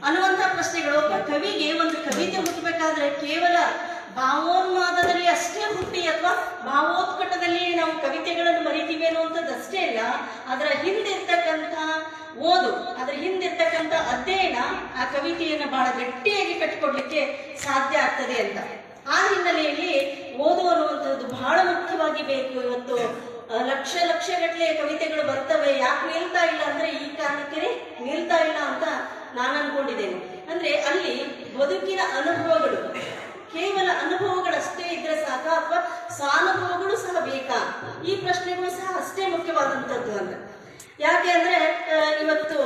ಅನ್ನುವಂಥ ಪ್ರಶ್ನೆಗಳು. ಕವಿಗೆ ಒಂದು ಕವಿತೆ ಹುಟ್ಟಬೇಕಾದ್ರೆ ಕೇವಲ ಭಾವೋನ್ಮಾದದಲ್ಲಿ ಅಷ್ಟೇ ಹುಟ್ಟಿ ಅಥವಾ ಭಾವೋತ್ಕಟದಲ್ಲಿ ನಾವು ಕವಿತೆಗಳನ್ನು ಬರೀತೀವಿ ಅನ್ನುವಂಥದ್ದು ಅಷ್ಟೇ ಇಲ್ಲ, ಅದರ ಹಿಂದಿರ್ತಕ್ಕಂಥ ಓದು, ಅದರ ಹಿಂದಿರ್ತಕ್ಕಂಥ ಅಧ್ಯಯನ ಆ ಕವಿತೆಯನ್ನು ಬಹಳ ಗಟ್ಟಿಯಾಗಿ ಕಟ್ಟಿಕೊಡ್ಲಿಕ್ಕೆ ಸಾಧ್ಯ ಆಗ್ತದೆ ಅಂತ. ಆ ಹಿನ್ನೆಲೆಯಲ್ಲಿ ಓದು ಅನ್ನುವಂಥದ್ದು ಬಹಳ ಮುಖ್ಯವಾಗಿ ಬೇಕು. ಇವತ್ತು ಲಕ್ಷಗಟ್ಟಲೆ ಕವಿತೆಗಳು ಬರ್ತವೆ, ಯಾಕೆ ನಿಲ್ತಾ ಇಲ್ಲ ಅಂದ್ರೆ ಈ ಕಾರಣಕ್ಕೆ ನಿಲ್ತಾ ಇಲ್ಲ ಅಂತ ನಾನು ಅನ್ಕೊಂಡಿದ್ದೇನೆ. ಅಂದ್ರೆ ಅಲ್ಲಿ ಬದುಕಿನ ಅನುಭವಗಳು, ಕೇವಲ ಅನುಭವಗಳಷ್ಟೇ ಇದ್ರೆ ಸಾಕ ಅಥವಾ ಸ್ವಾನುಭವಗಳು ಸಹ ಬೇಕಾ, ಈ ಪ್ರಶ್ನೆಗಳು ಸಹ ಅಷ್ಟೇ ಮುಖ್ಯವಾದಂಥದ್ದು ಅಂತ. ಯಾಕೆ ಅಂದ್ರೆ ಇವತ್ತು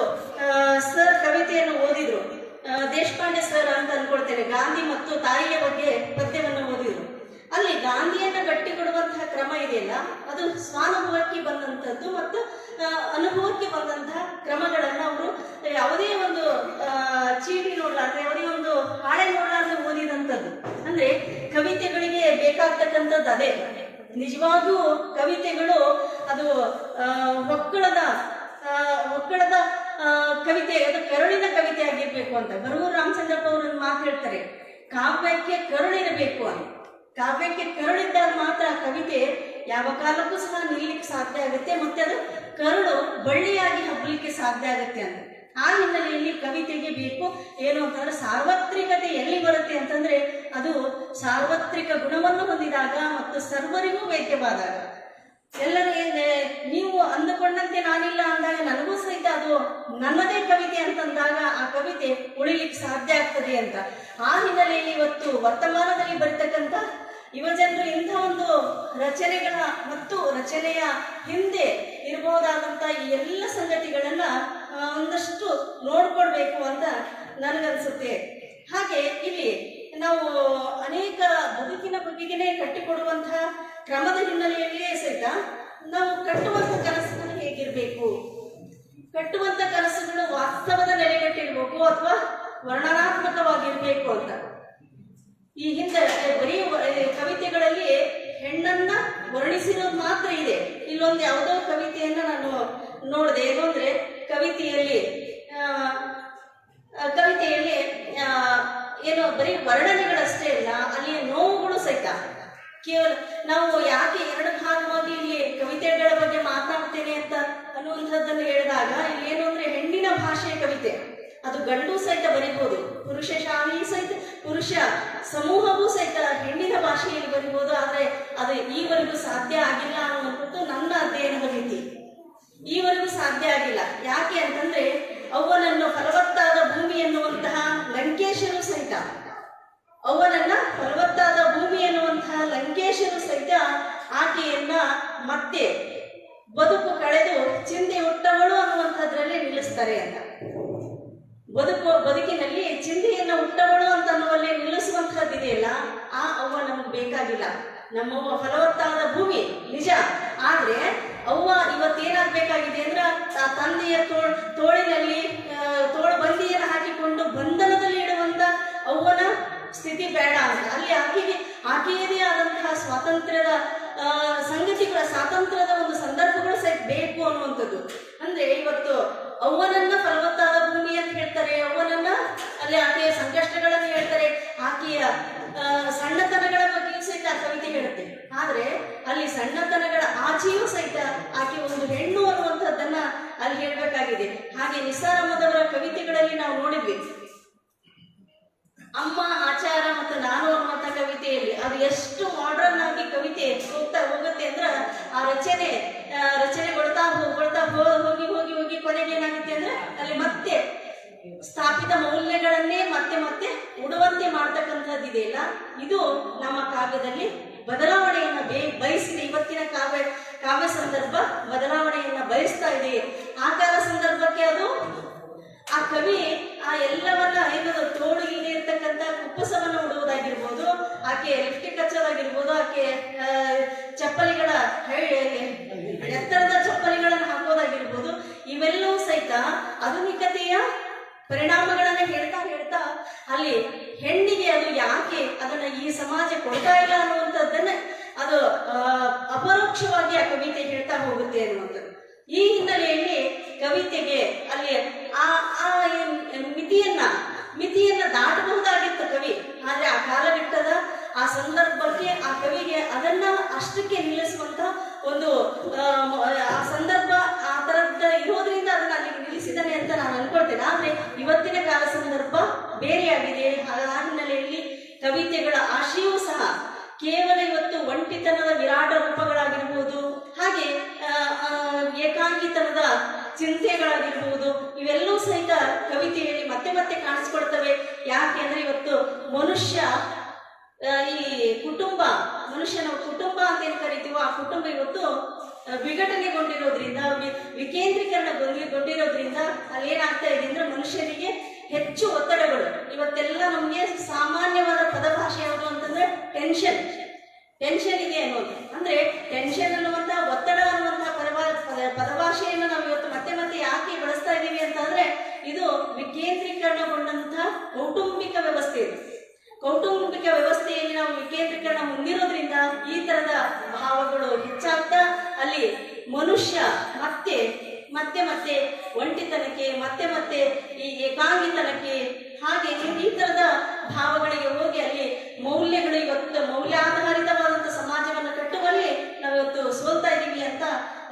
ಸರ್ ಕವಿತೆಯನ್ನು ಓದಿದ್ರು, ದೇಶಪಾಂಡೆ ಸರ್ ಅಂತ ಅನ್ಕೊಳ್ತೇನೆ, ಗಾಂಧಿ ಮತ್ತು ತಾಯಿಯ ಬಗ್ಗೆ ಪದ್ಯವನ್ನು ಓದಿದ್ರು. ಅಲ್ಲಿ ಗಾಂಧಿಯನ್ನ ಗಟ್ಟಿ ಕೊಡುವಂತಹ ಕ್ರಮ ಇದೆಯಲ್ಲ, ಅದು ಸ್ವಾನುಭವಕ್ಕೆ ಬಂದಂಥದ್ದು ಮತ್ತು ಅನುಭವಕ್ಕೆ ಬಂದಂತಹ ಕ್ರಮಗಳನ್ನ ಅವರು ಯಾವುದೇ ಒಂದು ಚೀಟಿ ನೋಡ್ಲಾರ್ದೆ, ಯಾವುದೇ ಒಂದು ಹಾಳೆ ನೋಡ್ಲಾರ್ದೆ ಓದಿದಂಥದ್ದು. ಅಂದ್ರೆ ಕವಿತೆಗಳಿಗೆ ಬೇಕಾಗ್ತಕ್ಕಂಥದ್ದು ಅದೇ. ನಿಜವಾಗೂ ಕವಿತೆಗಳು ಅದು ಒಕ್ಕಳದ ಕವಿತೆ, ಅದು ಕರುಳಿನ ಕವಿತೆ ಆಗಿರ್ಬೇಕು ಅಂತ. ಬರಗೂರು ರಾಮಚಂದ್ರಪ್ಪ ಅವರು ಒಂದು ಮಾತು ಹೇಳ್ತಾರೆ, ಕಾವ್ಯಕ್ಕೆ ಕರುಳಿರಬೇಕು ಅಂತ. ಕಾವ್ಯಕ್ಕೆ ಕರುಳಿದ್ದಾಗ ಮಾತ್ರ ಕವಿತೆ ಯಾವ ಕಾಲಕ್ಕೂ ಸಹ ನಿಲ್ಲಲಿಕ್ಕೆ ಸಾಧ್ಯ ಆಗುತ್ತೆ, ಮತ್ತೆ ಅದು ಕರುಳು ಬಳ್ಳಿಯಾಗಿ ಹಬ್ಬಲಿಕ್ಕೆ ಸಾಧ್ಯ ಆಗುತ್ತೆ ಅಂತ. ಆ ಹಿನ್ನೆಲೆಯಲ್ಲಿ ಕವಿತೆಗೆ ಬೇಕು ಏನು ಅಂತಂದ್ರೆ ಸಾರ್ವತ್ರಿಕತೆ ಎಲ್ಲಿ ಬರುತ್ತೆ ಅಂತಂದ್ರೆ ಅದು ಸಾರ್ವತ್ರಿಕ ಗುಣವನ್ನು ಹೊಂದಿದಾಗ ಮತ್ತು ಸರ್ವರಿಗೂ ವೇದ್ಯವಾದಾಗ. ಎಲ್ಲರೂ ನೀವು ಅಂದುಕೊಂಡಂತೆ ನಾನಿಲ್ಲ ಅಂದಾಗ ನನಗೂ ಸಹಿತ ಅದು ನನ್ನದೇ ಕವಿತೆ ಅಂತಂದಾಗ ಆ ಕವಿತೆ ಉಳಿಲಿಕ್ಕೆ ಸಾಧ್ಯ ಆಗ್ತದೆ ಅಂತ. ಆ ಹಿನ್ನೆಲೆಯಲ್ಲಿ ಇವತ್ತು ವರ್ತಮಾನದಲ್ಲಿ ಬರ್ತಕ್ಕಂಥ ಯುವಜನರು ಇಂಥ ಒಂದು ರಚನೆಗಳ ಮತ್ತು ರಚನೆಯ ಹಿಂದೆ ಇರಬಹುದಾದಂಥ ಈ ಎಲ್ಲ ಸಂಗತಿಗಳನ್ನ ಒಂದಷ್ಟು ನೋಡ್ಕೊಳ್ಬೇಕು ಅಂತ ನನಗನ್ಸುತ್ತೆ. ಹಾಗೆ ಇಲ್ಲಿ ನಾವು ಅನೇಕ ಬದುಕಿನ ಬಗೆಗೆ ಕಟ್ಟಿಕೊಡುವಂತಹ ಕ್ರಮದ ಹಿನ್ನೆಲೆಯಲ್ಲಿಯೇ ಸಹಿತ ನಾವು ಕಟ್ಟುವಂತ ಕನಸುಗಳು ಹೇಗಿರ್ಬೇಕು, ಕಟ್ಟುವಂತ ಕನಸುಗಳು ವಾಸ್ತವದ ನೆಲೆಗಟ್ಟಿರ್ಬೇಕು ಅಥವಾ ವರ್ಣನಾತ್ಮಕವಾಗಿರ್ಬೇಕು ಅಂತ. ಈ ಹಿಂದೆ ಬರೀ ಕವಿತೆಗಳಲ್ಲಿ ಹೆಣ್ಣನ್ನ ವರ್ಣಿಸಿರೋದು ಮಾತ್ರ ಇದೆ. ಇಲ್ಲೊಂದು ಯಾವುದೋ ಕವಿತೆಯನ್ನ ನಾನು ನೋಡಿದೆ. ಏನು ಅಂದ್ರೆ ಕವಿತೆಯಲ್ಲಿ ಏನೋ ಬರೀ ವರ್ಣನೆಗಳಷ್ಟೇ ಇಲ್ಲ, ಅಲ್ಲಿಯ ನೋವುಗಳು ಸಹಿತ. ಕೇವಲ ನಾವು ಯಾಕೆ ಎರಡು ಭಾಗವಾಗಿ ಇಲ್ಲಿ ಕವಿತೆಗಳ ಬಗ್ಗೆ ಮಾತನಾಡ್ತೇನೆ ಅಂತ ಅನ್ನುವಂಥದ್ದನ್ನು ಹೇಳಿದಾಗ ಇಲ್ಲಿ ಏನು ಅಂದ್ರೆ ಹೆಣ್ಣಿನ ಭಾಷೆಯ ಕವಿತೆ ಅದು ಗಂಡು ಸಹಿತ ಬರೀಬಹುದು, ಪುರುಷ ಶಾಹಿ ಸಹಿತ ಪುರುಷ ಸಮೂಹವೂ ಸಹಿತ ಹೆಣ್ಣಿನ ಭಾಷೆಯಲ್ಲಿ ಬರೀಬಹುದು. ಆದ್ರೆ ಅದು ಈವರೆಗೂ ಸಾಧ್ಯ ಆಗಿಲ್ಲ ಅನ್ನುವಂಥದ್ದು ನನ್ನ ಅಧ್ಯಯನದ ಮಿತಿ. ಈವರೆಗೂ ಸಾಧ್ಯ ಆಗಿಲ್ಲ. ಯಾಕೆ ಅಂತಂದ್ರೆ ಅವನನ್ನು ಫಲವತ್ತಾದ ಭೂಮಿ ಎನ್ನುವಂತಹ ಲಂಕೇಶರು ಸಹಿತ, ಅವನನ್ನ ಫಲವತ್ತಾದ ಭೂಮಿ ಎನ್ನುವಂತಹ ಲಂಕೇಶರು ಸಹಿತ ಆಕೆಯನ್ನ ಮತ್ತೆ ಬದುಕು ಚಿಂತೆ ಹುಟ್ಟವಳು ಅನ್ನುವಂಥದ್ರಲ್ಲಿ ನಿಲ್ಲಿಸ್ತಾರೆ ಅಂತ. ಬದುಕಿನಲ್ಲಿ ಚಿಂತೆಯನ್ನ ಹುಟ್ಟವಳು ಅಂತ ಅನ್ನುವಲ್ಲಿ ನಿಲ್ಲಿಸುವಂತಹದ್ದಿದೆಯಲ್ಲ, ಆ ಅವ್ವ ನಮ್ಗೆ ಬೇಕಾಗಿಲ್ಲ. ನಮ್ಮವ್ವ ಫಲವತ್ತಾದ ಭೂಮಿ ನಿಜ, ಆದ್ರೆ ಅವ್ವ ಇವತ್ತೇನಾಗ್ಬೇಕಾಗಿದೆ ಅಂದ್ರೆ ಆ ತಂದೆಯ ತೋಳಿನಲ್ಲಿ ತೋಳು ಬಂದಿಯನ್ನು ಹಾಕಿಕೊಂಡು ಬಂಧನದಲ್ಲಿ ಇಡುವಂತ ಅವ್ವನ ಸ್ಥಿತಿ ಬೇಡ ಅಂತ. ಅಲ್ಲಿ ಆಕೆಯದೇ ಆದಂತಹ ಸ್ವಾತಂತ್ರ್ಯದ ಸಂಗತಿಗಳ ಸ್ವಾತಂತ್ರ್ಯದ ಒಂದು ಸಂದರ್ಭಗಳು ಸಹಿತ ಬೇಕು ಅನ್ನುವಂಥದ್ದು. ಅಂದ್ರೆ ಇವತ್ತು ಅವ್ವನನ್ನ ಫಲವತ್ತಾದ ಭೂಮಿ ಅಂತ ಹೇಳ್ತಾರೆ, ಅವ್ವನನ್ನ ಅಲ್ಲಿ ಆಕೆಯ ಸಂಕಷ್ಟಗಳನ್ನು ಹೇಳ್ತಾರೆ, ಆಕೆಯ ಸಣ್ಣತನಗಳ ಬಗ್ಗೆಯೂ ಸಹಿತ ಆ ಕವಿತೆ ಹೇಳುತ್ತೆ. ಆದ್ರೆ ಅಲ್ಲಿ ಸಣ್ಣತನಗಳ ಆಚೆಯೂ ಸಹಿತ ಆಕೆ ಒಂದು ಹೆಣ್ಣು ಅನ್ನುವಂಥದ್ದನ್ನ ಅಲ್ಲಿ ಹೇಳ್ಬೇಕಾಗಿದೆ. ಹಾಗೆ ನಿಸಾರ್ ಅಹಮದ್ ಅವರ ಕವಿತೆಗಳಲ್ಲಿ ನಾವು ನೋಡಿದ್ವಿ, ಅಮ್ಮ ಆಚಾರ ಮತ್ತು ನಾನು ಅನ್ನುವಂಥ ಕವಿತೆಯಲ್ಲಿ ಅದು ಎಷ್ಟು ಮಾಡರ್ನ್ ಆಗಿ ಕವಿತೆ ಹೋಗುತ್ತೆ ಅಂದ್ರೆ ಆ ರಚನೆಗೊಳ್ತಾ ಹೋಗಿ ಕೊನೆಗೆ ಏನಾಗುತ್ತೆ ಅಂದ್ರೆ ಅಲ್ಲಿ ಮತ್ತೆ ಸ್ಥಾಪಿತ ಮೌಲ್ಯಗಳನ್ನೇ ಮತ್ತೆ ಉಡುವಂತೆ ಮಾಡ್ತಕ್ಕಂಥದ್ದು ಇದೆಯಲ್ಲ, ಇದು ನಮ್ಮ ಕಾವ್ಯದಲ್ಲಿ ಬದಲಾವಣೆಯನ್ನ ಬಯಸಿದೆ. ಇವತ್ತಿನ ಕಾವ್ಯ ಸಂದರ್ಭ ಬದಲಾವಣೆಯನ್ನ ಬಯಸ್ತಾ ಇದೆ. ಆ ಕಾಲ ಸಂದರ್ಭಕ್ಕೆ ಅದು ಆ ಕವಿ ಆ ಎಲ್ಲವನ್ನ ಏನದು ತೋಳು ಇಲ್ಲದೆ ಇರ್ತಕ್ಕಂಥ ಕುಪ್ಪಸವನ್ನು ಉಡುವುದಾಗಿರ್ಬೋದು, ಆಕೆ ಲಿಪ್ಟಿಕ್ ಹಚ್ಚೋದಾಗಿರ್ಬೋದು, ಆಕೆ ಚಪ್ಪಲಿಗಳ ಎತ್ತರದ ಚಪ್ಪಲಿಗಳನ್ನು ಹಾಕೋದಾಗಿರ್ಬೋದು, ಇವೆಲ್ಲವೂ ಸಹಿತ ಆಧುನಿಕತೆಯ ಪರಿಣಾಮಗಳನ್ನ ಹೇಳ್ತಾ ಅಲ್ಲಿ ಹೆಣ್ಣಿಗೆ ಅದು ಯಾಕೆ ಅದನ್ನ ಈ ಸಮಾಜ ಕೊಡ್ತಾ ಇಲ್ಲ ಅನ್ನುವಂಥದ್ದನ್ನ ಅದು ಅಪರೋಕ್ಷವಾಗಿ ಆ ಕವಿತೆ ಹೇಳ್ತಾ ಹೋಗುತ್ತೆ ಅನ್ನುವಂಥದ್ದು. ಈ ಹಿನ್ನೆಲೆಯಲ್ಲಿ ಕವಿತೆಗೆ ಅಲ್ಲಿ ಆ ಮಿತಿಯನ್ನ ನೋಡ್ತೇನೆ. ಆದ್ರೆ ಇವತ್ತಿನ ಕಾಲ ಸಂದರ್ಭ ಬೇರೆಯಾಗಿದೆ. ಆ ಹಿನ್ನೆಲೆಯಲ್ಲಿ ಕವಿತೆಗಳ ಆಶಯವೂ ಸಹ ಕೇವಲ ಇವತ್ತು ಒಂಟಿತನದ ವಿರಾಟ ರೂಪಗಳಾಗಿರ್ಬೋದು, ಹಾಗೆ ಏಕಾಂಗಿತನದ ಚಿಂತೆಗಳಾಗಿರ್ಬೋದು, ಇವೆಲ್ಲವೂ ಸಹಿತ ಕವಿತೆಯಲ್ಲಿ ಮತ್ತೆ ಮತ್ತೆ ಕಾಣಿಸ್ಕೊಳ್ತವೆ. ಯಾಕೆ ಅಂದ್ರೆ ಇವತ್ತು ಮನುಷ್ಯ ಈ ಕುಟುಂಬ, ಮನುಷ್ಯನ ಕುಟುಂಬ ಅಂತ ಏನ್ ಕರಿತೀವೋ ಆ ಕುಟುಂಬ ಇವತ್ತು ವಿಘಟನೆಗೊಂಡಿರೋದ್ರಿಂದ, ವಿಕೇಂದ್ರೀಕರಣಗೊಂಡಿರೋದ್ರಿಂದ ಅಲ್ಲಿ ಏನಾಗ್ತಾ ಇದೆ ಅಂದ್ರೆ ಮನುಷ್ಯನಿಗೆ ಹೆಚ್ಚು ಒತ್ತಡಗಳು. ಇವತ್ತೆಲ್ಲ ನಮ್ಗೆ ಸಾಮಾನ್ಯವಾದ ಪದಭಾಷೆ ಯಾವುದು ಅಂತಂದ್ರೆ ಟೆನ್ಷನ್ ಇದೆ ಅನ್ನೋದು. ಅಂದ್ರೆ ಟೆನ್ಷನ್ ಅನ್ನುವಂತಹ, ಒತ್ತಡ ಅನ್ನುವಂತಹ ಪದಭಾಷೆಯನ್ನು ನಾವು ಇವತ್ತು ಮತ್ತೆ ಮತ್ತೆ ಯಾಕೆ ಬಳಸ್ತಾ ಇದ್ದೀವಿ ಅಂತಂದ್ರೆ ಇದು ವಿಕೇಂದ್ರೀಕರಣಗೊಂಡಂತಹ ಕೌಟುಂಬಿಕ ವ್ಯವಸ್ಥೆ ಇದು. ಕೌಟುಂಬಿಕ ವ್ಯವಸ್ಥೆಯಲ್ಲಿ ನಾವು ವಿಕೇಂದ್ರೀಕರಣ ಹೊಂದಿರೋದ್ರಿಂದ ಈ ತರದ ಭಾವಗಳು ಹೆಚ್ಚಾಗ್ತಾ ಅಲ್ಲಿ ಮನುಷ್ಯ ಮತ್ತೆ ಮತ್ತೆ ಮತ್ತೆ ಒಂಟಿತನಕ್ಕೆ, ಮತ್ತೆ ಮತ್ತೆ ಈ ಏಕಾಂಗಿತನಕ್ಕೆ, ಹಾಗೆ ಈ ತರದ ಭಾವಗಳಿಗೆ ಹೋಗಿ ಅಲ್ಲಿ ಮೌಲ್ಯಗಳು, ಇವತ್ತು ಮೌಲ್ಯಾಧಾರಿತವಾದಂತಹ ಸಮಾಜವನ್ನು ಕಟ್ಟುವಲ್ಲಿ ನಾವಿವತ್ತು ಸೋಲ್ತಾ ಇದ್ದೀವಿ ಅಂತ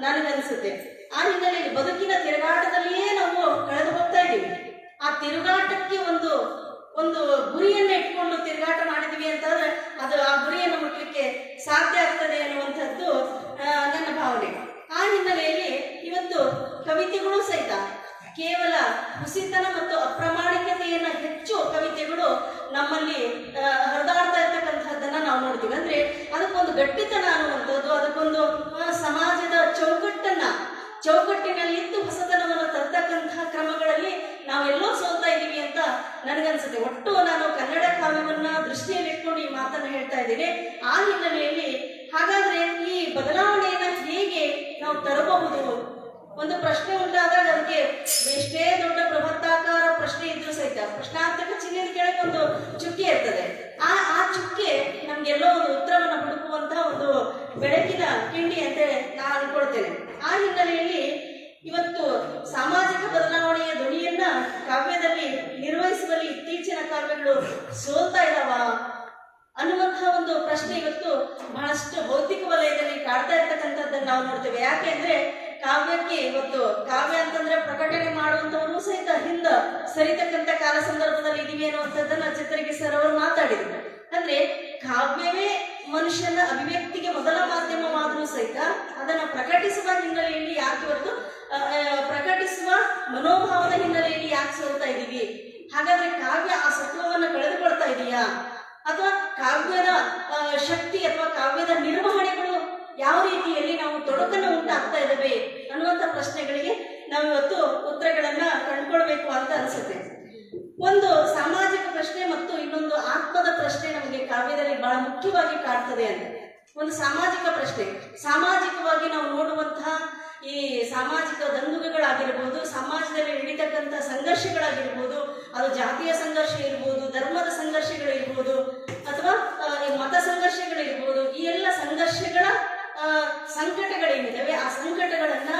ನನಗನ್ಸುತ್ತೆ. ಆ ಹಿನ್ನೆಲೆಯಲ್ಲಿ ಬದುಕಿನ ತಿರುಗಾಟದಲ್ಲಿಯೇ ನಾವು ಕಳೆದು ಹೋಗ್ತಾ ಇದ್ದೀವಿ. ಆ ತಿರುಗಾಟಕ್ಕೆ ಒಂದು ಗುರಿಯನ್ನ ಇಟ್ಕೊಂಡು ತಿರುಗಾಟ ಮಾಡಿದ್ವಿ ಅಂತಂದ್ರೆ ಅದು ಆ ಗುರಿಯನ್ನು ಮುಟ್ಟಲಿಕ್ಕೆ ಸಾಧ್ಯ ಆಗ್ತದೆ ಅನ್ನುವಂಥದ್ದು ನನ್ನ ಭಾವನೆ. ಆ ಹಿನ್ನೆಲೆಯಲ್ಲಿ ಇವತ್ತು ಕವಿತೆಗಳು ಸಹಿತ ಕೇವಲ ಹುಸಿತನ ಮತ್ತು ಅಪ್ರಾಮಾಣಿಕತೆಯನ್ನ ಹೆಚ್ಚು ಕವಿತೆಗಳು ನಮ್ಮಲ್ಲಿ ಹರಿದಾಡ್ತಾ ಇರ್ತಕ್ಕಂಥದ್ದನ್ನ ನಾವು ನೋಡ್ತೀವಿ. ಅಂದ್ರೆ ಅದಕ್ಕೊಂದು ಗಟ್ಟಿತನ ಅನ್ನುವಂಥದ್ದು, ಅದಕ್ಕೊಂದು ಸಮಾಜದ ಚೌಕಟ್ಟಿನಲ್ಲಿದ್ದು ಹೊಸತನವನ್ನು ತರ್ತಕ್ಕಂತಹ ಕ್ರಮಗಳಲ್ಲಿ ನಾವೆಲ್ಲೋ ಸೋಲ್ತಾ ಇದ್ದೀವಿ ಅಂತ ನನಗನ್ಸುತ್ತೆ. ಒಟ್ಟು ನಾನು ಕನ್ನಡ ಕಾವ್ಯವನ್ನ ದೃಷ್ಟಿಯಲ್ಲಿ ಇಟ್ಕೊಂಡು ಈ ಮಾತನ್ನು ಹೇಳ್ತಾ ಇದ್ದೇನೆ. ಆ ಹಿನ್ನೆಲೆಯಲ್ಲಿ ಹಾಗಾದ್ರೆ ಈ ಬದಲಾವಣೆಯನ್ನ ಹೇಗೆ ನಾವು ತರಬಹುದು? ಒಂದು ಪ್ರಶ್ನೆ ಉಂಟಾದಾಗ ಅದಕ್ಕೆ ಎಷ್ಟೇ ದೊಡ್ಡ ಬೃಹತ್ತಾಕಾರ ಪ್ರಶ್ನೆ ಇದ್ರೂ ಸಹಿತ ಪ್ರಶ್ನಾರ್ಥಕ ಚಿಹ್ನೆ ಕೆಳಗೆ ಒಂದು ಚುಕ್ಕೆ ಇರ್ತದೆ. ಆ ಚುಕ್ಕೆ ನಮ್ಗೆಲ್ಲೋ ಒಂದು ಉತ್ತರವನ್ನು ಹುಡುಕುವಂತಹ ಒಂದು ಬೆಳಕಿನ ಕಿಂಡಿ ಅಂತ ನಾನು ಅನ್ಕೊಳ್ತೇನೆ. ಆ ಹಿನ್ನೆಲೆಯಲ್ಲಿ ಇವತ್ತು ಸಾಮಾಜಿಕ ಬದಲಾವಣೆಯ ಧ್ವನಿಯನ್ನ ಕಾವ್ಯದಲ್ಲಿ ನಿರ್ವಹಿಸುವಲ್ಲಿ ಇತ್ತೀಚಿನ ಕಾವ್ಯಗಳು ಸೋಲ್ತಾ ಇದಾವ ಅನ್ನುವಂತಹ ಒಂದು ಪ್ರಶ್ನೆ ಇವತ್ತು ಬಹಳಷ್ಟು ಬೌದ್ಧಿಕ ವಲಯದಲ್ಲಿ ಕಾಡ್ತಾ ಇರ್ತಕ್ಕಂಥದ್ದನ್ನು ನಾವು ನೋಡ್ತೇವೆ. ಯಾಕೆ ಅಂದ್ರೆ ಕಾವ್ಯಕ್ಕೆ ಇವತ್ತು ಕಾವ್ಯ ಅಂತಂದ್ರೆ ಪ್ರಕಟಣೆ ಮಾಡುವಂತವರು ಸಹಿತ ಹಿಂದ ಸರಿತಕ್ಕಂಥ ಕಾಲ ಸಂದರ್ಭದಲ್ಲಿ ಇದೀವಿ ಅನ್ನುವಂಥದ್ದನ್ನ ಚಿತ್ರಗಿ ಸರ್ ಅವರು ಮಾತಾಡಿದ್ರು. ಅಂದ್ರೆ ಕಾವ್ಯವೇ ಮನುಷ್ಯನ ಅಭಿವ್ಯಕ್ತಿಗೆ ಮೊದಲ ಮಾಧ್ಯಮವಾದರೂ ಸಹಿತ ಅದನ್ನ ಪ್ರಕಟಿಸುವ ಹಿನ್ನೆಲೆಯಲ್ಲಿ ಯಾಕೆ ಇವತ್ತು ಪ್ರಕಟಿಸುವ ಮನೋಭಾವದ ಹಿನ್ನೆಲೆಯಲ್ಲಿ ಯಾಕೆ ಸೋಲ್ತಾ ಇದ್ದೀವಿ? ಹಾಗಾದ್ರೆ ಕಾವ್ಯ ಆ ಸತ್ವವನ್ನು ಕಳೆದುಕೊಳ್ತಾ ಇದೆಯಾ, ಅಥವಾ ಕಾವ್ಯದ ಶಕ್ತಿ ಅಥವಾ ಕಾವ್ಯದ ನಿರ್ವಹಣೆಗಳು ಯಾವ ರೀತಿಯಲ್ಲಿ ನಾವು ತೊಡಕನ್ನು ಉಂಟಾಗ್ತಾ ಇದ್ದಾವೆ ಅನ್ನುವಂಥ ಪ್ರಶ್ನೆಗಳಿಗೆ ನಾವು ಇವತ್ತು ಉತ್ತರಗಳನ್ನ ಕಂಡುಕೊಳ್ಬೇಕು ಅಂತ ಅನ್ಸುತ್ತೆ. ಒಂದು ಸಾಮಾಜಿಕ ಪ್ರಶ್ನೆ ಮತ್ತು ಇನ್ನೊಂದು ಆತ್ಮದ ಪ್ರಶ್ನೆ ನಮಗೆ ಕಾವ್ಯದಲ್ಲಿ ಬಹಳ ಮುಖ್ಯವಾಗಿ ಕಾಡ್ತದೆ ಅಂತ. ಒಂದು ಸಾಮಾಜಿಕ ಪ್ರಶ್ನೆ, ಸಾಮಾಜಿಕವಾಗಿ ನಾವು ನೋಡುವಂತಹ ಈ ಸಾಮಾಜಿಕ ದಂಗುಗಳಾಗಿರ್ಬೋದು, ಸಮಾಜದಲ್ಲಿ ನಡೀತಕ್ಕಂಥ ಸಂಘರ್ಷಗಳಾಗಿರ್ಬೋದು, ಅದು ಜಾತಿಯ ಸಂಘರ್ಷ ಇರ್ಬೋದು, ಧರ್ಮದ ಸಂಘರ್ಷಗಳಿರ್ಬೋದು, ಅಥವಾ ಮತ ಸಂಘರ್ಷಗಳಿರ್ಬೋದು, ಈ ಎಲ್ಲ ಸಂಘರ್ಷಗಳ ಸಂಕಟಗಳೇನಿದ್ದಾವೆ ಆ ಸಂಕಟಗಳನ್ನ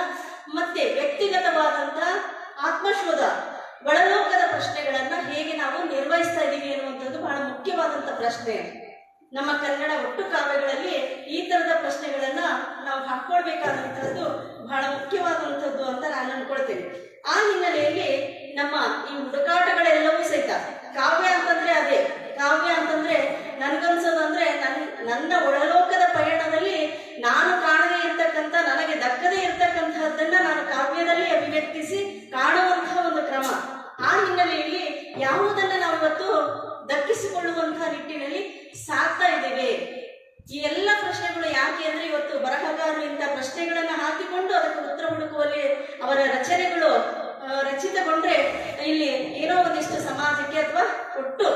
ಮತ್ತೆ ವ್ಯಕ್ತಿಗತವಾದಂತ ಆತ್ಮಶೋಧ, ಒಳಲೋಕದ ಪ್ರಶ್ನೆಗಳನ್ನ ಹೇಗೆ ನಾವು ನಿರ್ವಹಿಸ್ತಾ ಇದ್ದೀವಿ ಅನ್ನುವಂಥದ್ದು ಬಹಳ ಮುಖ್ಯವಾದಂತ ಪ್ರಶ್ನೆ. ನಮ್ಮ ಕನ್ನಡ ಒಟ್ಟು ಕಾವ್ಯಗಳಲ್ಲಿ ಈ ತರದ ಪ್ರಶ್ನೆಗಳನ್ನ ನಾವು ಹಾಕೊಳ್ಬೇಕಾದಂತಹದ್ದು ಬಹಳ ಮುಖ್ಯವಾದಂಥದ್ದು ಅಂತ ನಾನು ಅನ್ಕೊಳ್ತೇನೆ. ಆ ಹಿನ್ನೆಲೆಯಲ್ಲಿ ನಮ್ಮ ಈ ಹುಡುಕಾಟಗಳೆಲ್ಲವೂ ಸಹಿತ ಕಾವ್ಯ ಅಂತಂದ್ರೆ ಅದೇ. ಕಾವ್ಯ ಅಂತಂದ್ರೆ ನನ್ಗನ್ಸೋದಂದ್ರೆ ನನ್ನ ಒಳಲೋಕದ ಪಯಣದಲ್ಲಿ ನಾನು ಕಾಣದೇ ಇರ್ತಕ್ಕಂಥ, ನನಗೆ ದಕ್ಕದೇ ಇರ್ತಕ್ಕಂತಹದ್ದನ್ನ ನಾನು ಕಾವ್ಯದಲ್ಲಿ ಅಭಿವ್ಯಕ್ತಿಸಿ ಕಾಣುವಂತಹ ಒಂದು ಕ್ರಮ. ಆ ಹಿನ್ನೆಲೆಯಲ್ಲಿ ಯಾವುದನ್ನ ನಾವು ಇವತ್ತು ದಕ್ಕಿಸಿಕೊಳ್ಳುವಂತಹ ನಿಟ್ಟಿನಲ್ಲಿ ಸಾಗ್ತಾ ಇದ್ದೇವೆ. ಈ ಎಲ್ಲ ಪ್ರಶ್ನೆಗಳು ಯಾಕೆ ಅಂದ್ರೆ ಇವತ್ತು ಬರಹಗಾರರು ಇಂಥ ಪ್ರಶ್ನೆಗಳನ್ನ ಹಾಕಿಕೊಂಡು ಅದಕ್ಕೆ ಉತ್ತರ ಹುಡುಕುವಲ್ಲಿ ಅವರ ರಚನೆಗಳು ರಚಿತಗೊಂಡ್ರೆ ಇಲ್ಲಿ ಏನೋ ಒಂದಿಷ್ಟು ಸಮಾಜಕ್ಕೆ ಅಥವಾ ಒಟ್ಟು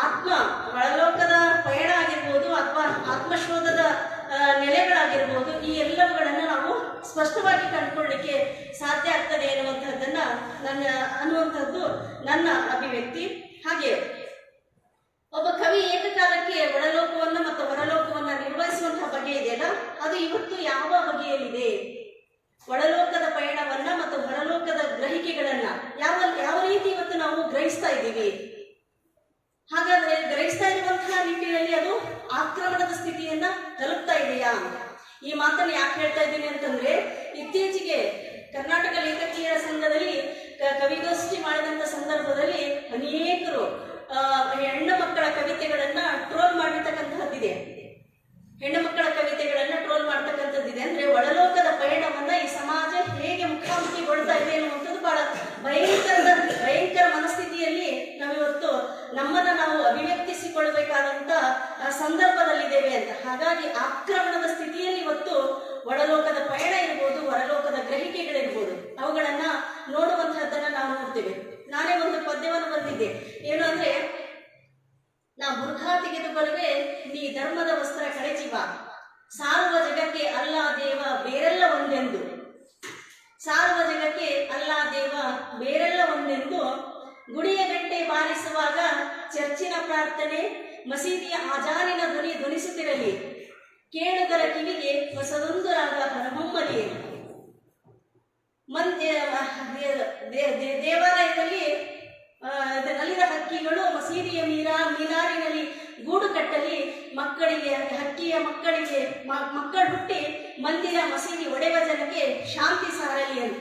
ಆತ್ಮ ಒಳಲೋಕದ ಪಯಣ ಆಗಿರ್ಬೋದು ಅಥವಾ ಆತ್ಮಶೋಧದ ನೆಲೆಗಳಾಗಿರ್ಬೋದು, ಈ ಎಲ್ಲವುಗಳನ್ನ ನಾವು ಸ್ಪಷ್ಟವಾಗಿ ಕಂಡುಕೊಳ್ಳಲಿಕ್ಕೆ ಸಾಧ್ಯ ಆಗ್ತದೆ ಅನ್ನುವಂಥದ್ದು ನನ್ನ ಅಭಿವ್ಯಕ್ತಿ. ಹಾಗೆ ಒಬ್ಬ ಕವಿ ಏಕಕಾಲಕ್ಕೆ ಒಳಲೋಕವನ್ನ ಮತ್ತು ಹೊರಲೋಕವನ್ನ ನಿರ್ವಹಿಸುವಂತಹ ಬಗೆ ಇದೆಯಲ್ಲ, ಅದು ಇವತ್ತು ಯಾವ ಬಗೆಯಲ್ಲಿದೆ? ಒಳಲೋಕದ ಪಯಣವನ್ನ ಮತ್ತು ಹೊರಲೋಕದ ಗ್ರಹಿಕೆಗಳನ್ನ ಯಾವ ರೀತಿ ಇವತ್ತು ನಾವು ಗ್ರಹಿಸ್ತಾ ಇದ್ದೀವಿ? ಹಾಗಾದ್ರೆ ಗ್ರಹಿಸ್ತಾ ಇರುವಂತಹ ನಿಟ್ಟಿನಲ್ಲಿ ಅದು ಆಕ್ರಮಣದ ಸ್ಥಿತಿಯನ್ನ ತಲುಪ್ತಾ ಇದೆಯಾ? ಈ ಮಾತನ್ನು ಯಾಕೆ ಹೇಳ್ತಾ ಇದ್ದೀನಿ ಅಂತಂದ್ರೆ, ಇತ್ತೀಚೆಗೆ ಕರ್ನಾಟಕ ಲೇಖಕಿಯರ ಸಂಘದಲ್ಲಿ ಕವಿಗೋಷ್ಠಿ ಮಾಡಿದಂತ ಸಂದರ್ಭದಲ್ಲಿ ಅನೇಕರು ಹೆಣ್ಣು ಮಕ್ಕಳ ಕವಿತೆಗಳನ್ನ ಟ್ರೋಲ್ ಮಾಡಿರ್ತಕ್ಕಂತಹದ್ದಿದೆ. ಹೆಣ್ಣು ಮಕ್ಕಳ ಕವಿತೆಗಳನ್ನ ಟ್ರೋಲ್ ಮಾಡ್ತಕ್ಕಂಥದ್ದಿದೆ. ಅಂದ್ರೆ ಒಳಲೋಕದ ಪಯಣವನ್ನ ಈ ಸಮಾಜ ಹೇಗೆ ಮುಖಾಮುಖಿಗೊಳ್ತಾ ಇದೆ ಅನ್ನುವಂಥದ್ದು ಬಹಳ ಭಯಂಕರ ಮನಸ್ಥಿತಿಯಲ್ಲಿ ನಾವಿವತ್ತು ನಮ್ಮನ್ನ ನಾವು ಅಭಿವ್ಯಕ್ತಿಸಿಕೊಳ್ಬೇಕಾದಂತ ಸಂದರ್ಭದಲ್ಲಿದ್ದೇವೆ ಅಂತ. ಹಾಗಾಗಿ ಆಕ್ರಮಣದ ಸ್ಥಿತಿಯಲ್ಲಿ ಇವತ್ತು ಒಳಲೋಕದ ಪಯಣ ಇರ್ಬೋದು, ಹೊರಲೋಕದ ಗ್ರಹಿಕೆಗಳಿರ್ಬೋದು, ಅವುಗಳನ್ನ ನೋಡುವಂತಹದ್ದನ್ನ ನಾವು ನೋಡ್ತೇವೆ. ನಾನೇ ಒಂದು ಪದ್ಯವನ್ನು ಬರೆದಿದ್ದೆ. ಏನು ಅಂದ್ರೆ, ನಾ ಬುರ್ಖಾ ತೆಗೆದುಕೊಳ್ಳುವೆ ನೀ ಧರ್ಮದ ವಸ್ತ್ರ ಕಳಚಿವ, ಸಾರುವ ಜಗಕ್ಕೆ ಅಲ್ಲ ದೇವ ಬೇರೆಲ್ಲ ಒಂದೆಂದು, ಸಾರುವ ಜಗಕ್ಕೆ ಅಲ್ಲ ದೇವ ಬೇರೆಲ್ಲ ಒಂದೆಂದು, ಗುಡಿಯ ಗಂಟೆ ಬಾರಿಸುವಾಗ ಚರ್ಚಿನ ಪ್ರಾರ್ಥನೆ ಮಸೀದಿಯ ಆಜಾನಿನ ಧ್ವನಿಸುತ್ತಿರಲಿ, ಕೇಳುಗರ ಕಿವಿಗೆ ಹೊಸದೊಂದು ರಾಗ ಹರಹೊಮ್ಮಲಿ. ದೇವಾಲಯದಲ್ಲಿ ನಲಿದ ಹಕ್ಕಿಗಳು ಮಸೀದಿಯ ಮಿನಾರಿನಲ್ಲಿ ಗೂಡು ಕಟ್ಟಲಿ, ಮಕ್ಕಳಿಗೆ ಹಕ್ಕಿಯ ಮಕ್ಕಳು ಹುಟ್ಟಿ ಮಂದಿರ ಮಸೀದಿ ಒಡೆವ ಜನಕ್ಕೆ ಶಾಂತಿ ಸಾರಲಿ ಅಂತ.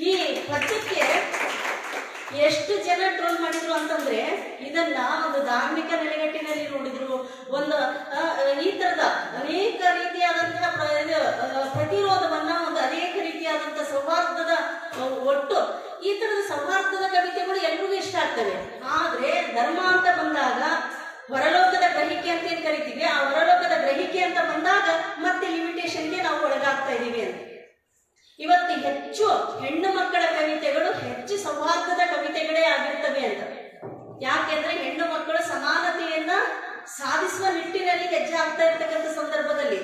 ಈ ಪದ್ಯಕ್ಕೆ ಎಷ್ಟು ಜನ ಟ್ರೋಲ್ ಮಾಡಿದ್ರು ಅಂತಂದ್ರೆ, ಇದನ್ನ ಒಂದು ಧಾರ್ಮಿಕ ನೆಲೆಗಟ್ಟಿನಲ್ಲಿ ನೋಡಿದ್ರು, ಒಂದು ಈ ತರದ ಅನೇಕ ರೀತಿಯಾದಂತಹ ಪ್ರತಿರೋಧವನ್ನ, ಒಂದು ಅನೇಕ ರೀತಿಯಾದಂತಹ ಸೌಹಾರ್ದದ ಒಟ್ಟು ಈ ತರದ ಸೌಹಾರ್ದದ ಕವಿತೆಗಳು ಎಲ್ರಿಗೂ ಇಷ್ಟ ಆಗ್ತವೆ. ಆದ್ರೆ ಧರ್ಮ ಅಂತ ಬಂದಾಗ, ಹೊರಲೋಕದ ಗ್ರಹಿಕೆ ಅಂತ ಏನ್ ಕರಿತೀವಿ, ಆ ಹೊರಲೋಕದ ಗ್ರಹಿಕೆ ಅಂತ ಬಂದಾಗ ಮತ್ತೆ ಲಿಮಿಟೇಷನ್ಗೆ ನಾವು ಒಳಗಾಗ್ತಾ ಇದೀವಿ ಅಂತ. ಇವತ್ತು ಹೆಚ್ಚು ಹೆಣ್ಣು ಮಕ್ಕಳ ಕವಿತೆಗಳು ಹೆಚ್ಚು ಸೌಹಾರ್ದದ ಕವಿತೆಗಳೇ ಆಗಿರ್ತವೆ ಅಂತ. ಯಾಕೆಂದ್ರೆ ಹೆಣ್ಣು ಮಕ್ಕಳು ಸಮಾನತೆಯನ್ನ ಸಾಧಿಸುವ ನಿಟ್ಟಿನಲ್ಲಿ ಹೆಜ್ಜೆ ಆಗ್ತಾ ಇರ್ತಕ್ಕಂಥ ಸಂದರ್ಭದಲ್ಲಿ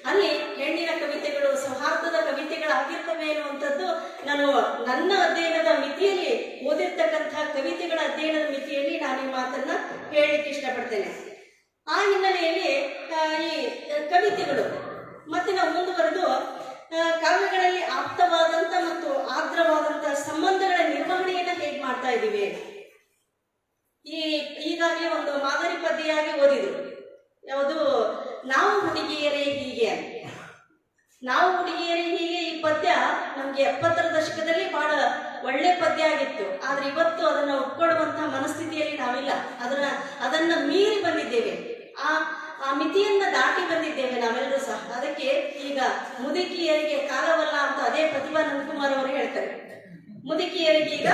ಅಲ್ಲಿ ಹೆಣ್ಣಿನ ಕವಿತೆಗಳು ಸೌಹಾರ್ದದ ಕವಿತೆಗಳಾಗಿರ್ತವೆ ಅನ್ನುವಂಥದ್ದು ನಾನು ನನ್ನ ಅಧ್ಯಯನದ ಮಿತಿಯಲ್ಲಿ ಓದಿರ್ತಕ್ಕಂತಹ ಕವಿತೆಗಳ ಅಧ್ಯಯನದ ಮಿತಿಯಲ್ಲಿ ನಾನು ಈ ಮಾತನ್ನ ಹೇಳಲಿಕ್ಕೆ ಇಷ್ಟಪಡ್ತೇನೆ. ಆ ಹಿನ್ನೆಲೆಯಲ್ಲಿ ಈ ಕವಿತೆಗಳು ಮತ್ತೆ ನಾವು ಮುಂದುವರೆದು ಕಾವ್ಯಗಳಲ್ಲಿ ಆಪ್ತವಾದಂತ ಮತ್ತು ಆರ್ದ್ರವಾದಂತಹ ಸಂಬಂಧಗಳ ನಿರ್ವಹಣೆಯನ್ನ ಹೇಗೆ ಮಾಡ್ತಾ ಇದ್ದೀವಿ. ಈಗಾಗಲೇ ಒಂದು ಮಾದರಿ ಪದ್ಯವಾಗಿ ಓದಿದ್ರು, ಯಾವುದು ನಾವು ಹುಡುಗಿಯರೇ ಹೀಗೆ. ನಾವು ಹುಡುಗಿಯರೇ ಹೀಗೆ ಈ ಪದ್ಯ ನಮ್ಗೆ 70ರ ದಶಕದಲ್ಲಿ ಬಹಳ ಒಳ್ಳೆ ಪದ್ಯ ಆಗಿತ್ತು. ಆದ್ರೆ ಇವತ್ತು ಅದನ್ನ ಒಪ್ಕೊಳ್ಳುವಂತಹ ಮನಸ್ಥಿತಿಯಲ್ಲಿ ನಾವಿಲ್ಲ. ಅದನ್ನ ಮೀರಿ ಬಂದಿದ್ದೇವೆ, ಆ ಮಿತಿಯನ್ನ ದಾಟಿ ಬಂದಿದ್ದೇವೆ ನಾವೆಲ್ಲರೂ ಸಹ. ಅದಕ್ಕೆ ಈಗ ಮುದುಕಿಯರಿಗೆ ಕಾಲವಲ್ಲ ಅಂತ ಅದೇ ಪ್ರತಿಭಾ ನಂದಕುಮಾರ್ ಅವರು ಹೇಳ್ತಾರೆ. ಮುದುಕಿಯರಿಗೆ ಈಗ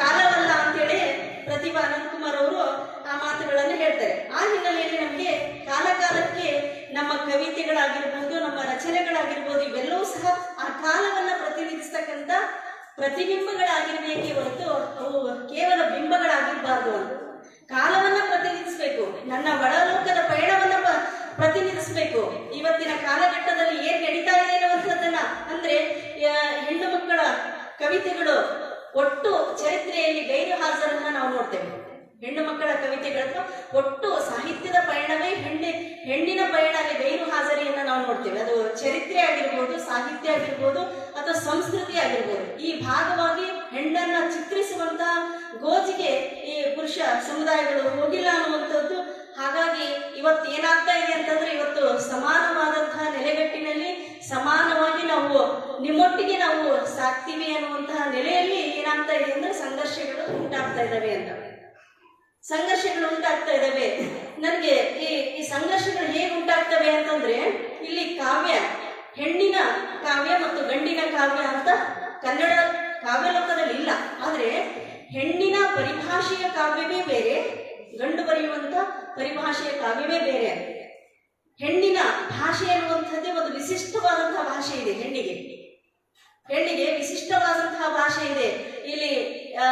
ಕಾಲವಲ್ಲ ಅಂತೇಳಿ ಪ್ರತಿಭಾ ನಂದಕುಮಾರ್ ಅವರು ಆ ಮಾತುಗಳನ್ನು ಹೇಳ್ತಾರೆ. ಆ ಹಿನ್ನೆಲೆಯಲ್ಲಿ ನಮಗೆ ಕಾಲಕ್ಕೆ ನಮ್ಮ ಕವಿತೆಗಳಾಗಿರ್ಬೋದು, ನಮ್ಮ ರಚನೆಗಳಾಗಿರ್ಬೋದು, ಇವೆಲ್ಲವೂ ಸಹ ಆ ಕಾಲವನ್ನ ಪ್ರತಿನಿಧಿಸ್ತಕ್ಕಂಥ ಪ್ರತಿಬಿಂಬಗಳಾಗಿರ್ಬೇಕೇ ಹೊರತು ಅವು ಕೇವಲ ಬಿಂಬಗಳಾಗಿರ್ಬಾರ್ದು ಅಂತ. ಕಾಲವನ್ನ ಪ್ರತಿನಿಧಿಸಬೇಕು, ನನ್ನ ಒಳಲೋಕದ ಪಯಣವನ್ನ ಪ್ರತಿನಿಧಿಸಬೇಕು. ಇವತ್ತಿನ ಕಾಲಘಟ್ಟದಲ್ಲಿ ಏನ್ ನಡೀತಾ ಇದೆ ಅನ್ನುವಂಥದ್ದನ್ನ, ಅಂದ್ರೆ ಹೆಣ್ಣು ಮಕ್ಕಳ ಕವಿತೆಗಳು ಒಟ್ಟು ಚರಿತ್ರೆಯಲ್ಲಿ ಗೈರು ಹಾಜರನ್ನ ನಾವು ನೋಡ್ತೇವೆ. ಹೆಣ್ಣು ಮಕ್ಕಳ ಕವಿತೆಗಳ ಒಟ್ಟು ಸಾಹಿತ್ಯದ ಪಯಣವೇ ಹೆಣ್ಣಿನ ಪಯಣ ಅಲ್ಲಿ ಗೈರು ಹಾಜರಿಯನ್ನ ನಾವು ನೋಡ್ತೇವೆ. ಅದು ಚರಿತ್ರೆ ಆಗಿರ್ಬೋದು, ಸಾಹಿತ್ಯ ಆಗಿರ್ಬೋದು, ಅಥವಾ ಸಂಸ್ಕೃತಿ ಆಗಿರ್ಬೋದು. ಈ ಭಾಗವಾಗಿ ಹೆಣ್ಣನ್ನ ಚಿತ್ರಿಸುವಂತ ಗೋಜಿಗೆ ಈ ಪುರುಷ ಸಮುದಾಯಗಳು ಹೋಗಿಲ್ಲ ಅನ್ನುವಂಥದ್ದು. ಹಾಗಾಗಿ ಇವತ್ತು ಏನಾಗ್ತಾ ಇದೆ ಅಂತಂದ್ರೆ, ಇವತ್ತು ಸಮಾನವಾದಂತಹ ನೆಲೆಗಟ್ಟಿನಲ್ಲಿ ಸಮಾನವಾಗಿ ನಾವು ನಿಮ್ಮೊಟ್ಟಿಗೆ ನಾವು ಸಾಕ್ತೀವಿ ಅನ್ನುವಂತಹ ನೆಲೆಯಲ್ಲಿ ಏನಾಗ್ತಾ ಇದೆ ಅಂದ್ರೆ ಸಂಘರ್ಷಗಳು ಉಂಟಾಗ್ತಾ ಇದ್ದಾವೆ ಅಂತ. ಸಂಘರ್ಷಗಳು ಉಂಟಾಗ್ತಾ ಇದ್ದಾವೆ. ನನಗೆ ಈ ಸಂಘರ್ಷಗಳು ಹೇಗೆ ಉಂಟಾಗ್ತವೆ ಅಂತಂದ್ರೆ, ಇಲ್ಲಿ ಕಾವ್ಯ, ಹೆಣ್ಣಿನ ಕಾವ್ಯ ಮತ್ತು ಗಂಡಿನ ಕಾವ್ಯ ಅಂತ ಕನ್ನಡ ಕಾವ್ಯಲೋಕದಲ್ಲಿ ಇಲ್ಲ. ಆದ್ರೆ ಹೆಣ್ಣಿನ ಪರಿಭಾಷೆಯ ಕಾವ್ಯವೇ ಬೇರೆ, ಗಂಡು ಬರೆಯುವಂತ ಪರಿಭಾಷೆಯ ಕಾವ್ಯವೇ ಬೇರೆ. ಹೆಣ್ಣಿನ ಭಾಷೆ ಅನ್ನುವಂಥದ್ದೇ ಒಂದು ವಿಶಿಷ್ಟವಾದಂತಹ ಭಾಷೆ ಇದೆ. ಹೆಣ್ಣಿಗೆ ವಿಶಿಷ್ಟವಾದಂತಹ ಭಾಷೆ ಇದೆ. ಇಲ್ಲಿ